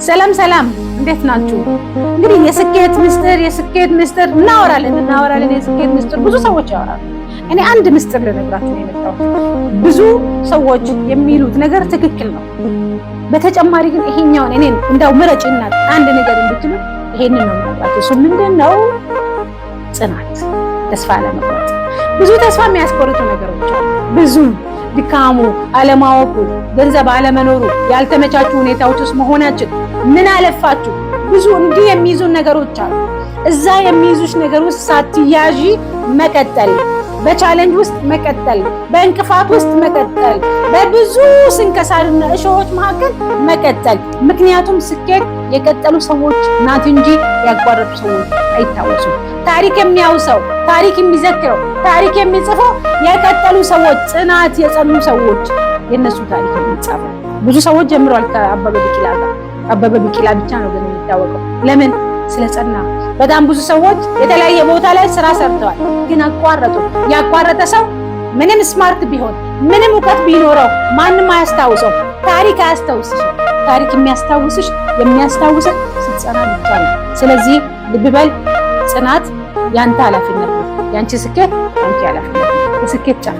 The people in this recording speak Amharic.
ሰላም ሰላም፣ እንዴት ናችሁ? እንግዲህ የስኬት ምስጢር እናወራለን። የስኬት ምስጢር ብዙ ሰዎች ያወራሉ። እኔ አንድ ምስጢር ልነግራችሁ ነው የመጣሁት። ብዙ ሰዎች የሚሉት ነገር ትክክል ነው። በተጨማሪ ግን ይሄኛውን እኔን እንዳው ምረጭና አንድ ነገር እንድትሉ ይሄንን ነው የምነግራችሁ። እሱ ምንድነው? ጽናት፣ ተስፋ አለመቁረጥ። ብዙ ተስፋ የሚያስቆርጡ ነገሮች አሉ። ብዙ ድካሙ፣ አለማወቁ፣ ገንዘብ አለመኖሩ፣ ያልተመቻቹ ሁኔታዎች ውስጥ መሆናችን፣ ምን አለፋችሁ ብዙ እንዲህ የሚይዙን ነገሮች አሉ። እዛ የሚይዙሽ ነገር ውስጥ ሳትያዢ መቀጠል፣ በቻሌንጅ ውስጥ መቀጠል፣ በእንቅፋት ውስጥ መቀጠል፣ በብዙ ስንከሳርና እሾሆች መካከል መቀጠል። ምክንያቱም ስኬት የቀጠሉ ሰዎች ናት እንጂ ያቋረጡ ሰዎች አይታወሱም። ታሪክ የሚያውሰው፣ ታሪክ የሚዘክረው፣ ታሪክ የሚጽፈው የቀጠሉ ሰዎች፣ ጽናት የጸኑ ሰዎች የነሱ ታሪክ የሚጻፈው። ብዙ ሰዎች ጀምረዋል ከአበበ ቢቂላ ጋር። አበበ ቢቂላ ብቻ ነው ግን የሚታወቀው። ለምን? ስለጸና። በጣም ብዙ ሰዎች የተለያየ ቦታ ላይ ስራ ሰርተዋል፣ ግን አቋረጡ። ያቋረጠ ሰው ምንም ስማርት ቢሆን ምንም እውቀት ቢኖረው ማንም አያስታውሰው። ታሪክ አያስታውስሽ። ታሪክ የሚያስታውስሽ የሚያስታውስሽ ስትጸና ብቻ ነው። ስለዚህ ልብ በል፣ ጽናት ያንተ ኃላፊነት ነው። ያንቺ ስኬት ያንቺ ኃላፊነት ነው። የስኬት ጫፍ